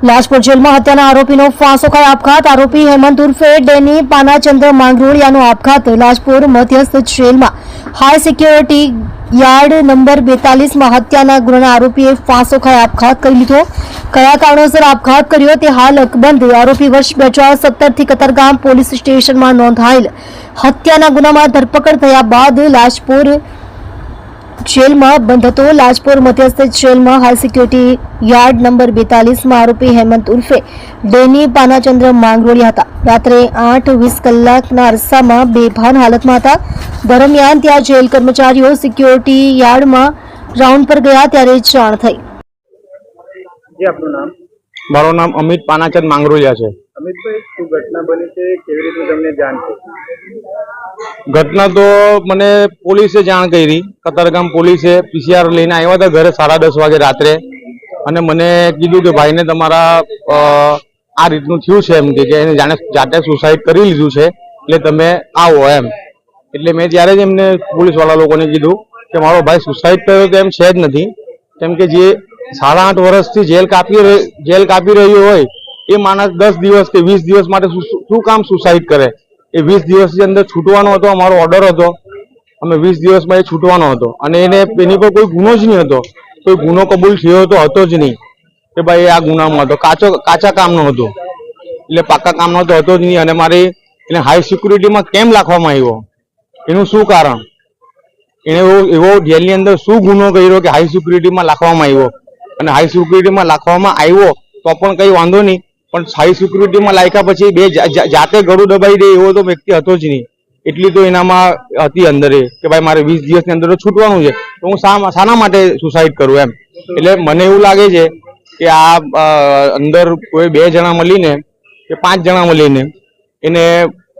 લાજપોર જેલમાં હત્યાના આરોપીનો ફાંસો ખાઈ આપઘાત। આરોપી હેમંત ઉર્ફે ડેની પાનાચંદ્ર માંગરોળિયાનો આપઘાત। લાજપોર મધ્યસ્થ જેલમાં હાઈ સિક્યોરિટી યાર્ડ નંબર 42 માં હત્યાના ગુનાના આરોપીએ ફાંસો ખાઈ આપઘાત કરી લીધો। કયા કારણોસર આપઘાત કર્યો તે હાલ અકબંધ। આરોપી વર્ષ 2017 થી કતારગામ પોલીસ સ્ટેશનમાં નોંધાયેલ હત્યાના ગુનામાં ધરપકડ થયા બાદ લાજપોર જેલમાં બંધ હતો। લાજપોર મધ્યસ્થ જેલમાં હાઈ સિક્યોરિટી યાર્ડ નંબર 42 માં આરોપી હેમંત ઉર્ફે ડેની પાનાચંદ્ર માંગરોળિયા હતા। રાત્રે 8:20 કલાકના અરસામાં બેભાન હાલતમાં હતા। દરમિયાન ત્યાં જેલ કર્મચારીઓ સિક્યોરિટી યાર્ડમાં રાઉન્ડ પર ગયા ત્યારે જાણ થઈ। મારું નામ અમિત પાનાચંદ માંગરોળિયા છે। અમિતભાઈ, શું ઘટના બની છે? કેવી રીતે તમને જાણ થઈ? ઘટના તો મને પોલીસે જાણ કરી। કતારગામ પોલીસે પીસીઆર લઈને આવ્યા હતા ઘરે 10:30 વાગે રાત્રે, અને મને કીધું કે ભાઈને તમારા આ રીતનું થયું છે, એમ કે એને જાતે સુસાઇડ કરી લીધું છે, એટલે તમે આવો એમ। એટલે મેં ત્યારે જ એમને પોલીસવાળા લોકોને કીધું કે મારો ભાઈ સુસાઇડ કર્યો તો એમ છે જ નથી, કેમ કે જે 8.5 વર્ષથી જેલ કાપી રહ્યો હોય એ માણસ 10 દિવસ કે 20 દિવસ માટે શું કામ સુસાઇડ કરે? એ 20 દિવસની અંદર છૂટવાનો હતો, અમારો ઓર્ડર હતો, અમે 20 દિવસમાં એ છૂટવાનો હતો, અને એની પર કોઈ ગુનો જ નહીં હતો, કોઈ ગુનો કબૂલ થયો હતો જ નહીં કે ભાઈ આ ગુનામાં હતો, કાચા કામનો હતો, એટલે પાકા કામનો તો હતો જ નહીં। અને મારી એને હાઈ સિક્યુરિટીમાં કેમ રાખવામાં આવ્યો, એનું શું કારણ? એને એવો જેલની અંદર શું ગુનો કર્યો કે હાઈ સિક્યુરિટીમાં રાખવામાં આવ્યો? અને હાઈ સિક્યુરિટીમાં રાખવામાં આવ્યો તો પણ કંઈ વાંધો નહીં, પણ હાઈ સિક્યુરિટીમાં લાગ્યા પછી બે જાતે ગળું દબાઈ દે એવો તો વ્યક્તિ હતો જ નહીં। એટલી તો એનામાં હતી અંદર કે ભાઈ મારે 20 દિવસની અંદર તો છૂટવાનું છે, તો હું શાના માટે સુસાઇડ કરું એમ? એટલે મને એવું લાગે છે કે આ અંદર કોઈ 2 જણા મળીને કે 5 જણા મળીને એને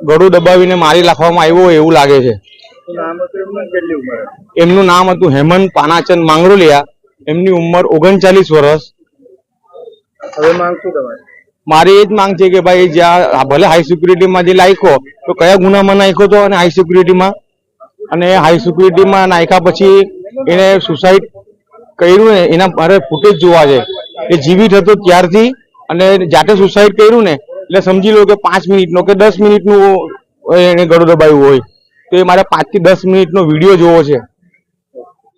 ગળું દબાવીને મારી નાખવામાં આવ્યો એવું લાગે છે। એમનું નામ હતું હેમંત પાનાચંદ માંગરોળિયા। એમની ઉંમર 39 વર્ષ। હવે માંગ શું તમારી? મારી એ જ માંગ છે કે ભાઈ જ્યાં ભલે હાઈ સિક્યુરિટીમાં જે નાખ્યો તો કયા ગુનામાં નાખ્યો હતો, અને હાઈ સિક્યુરિટીમાં, અને હાઈ સિક્યુરિટીમાં નાખ્યા પછી એને સુસાઇડ કર્યું ને એના મારે ફૂટેજ જોવા છે। એ જીવિત હતો ત્યારથી અને જાતે સુસાઇડ કર્યું ને એટલે સમજી લો કે 5 મિનિટનો કે 10 મિનિટનું એને ગળું દબાવ્યું હોય, તો એ મારે 5 થી 10 મિનિટનો વિડીયો જોવો છે।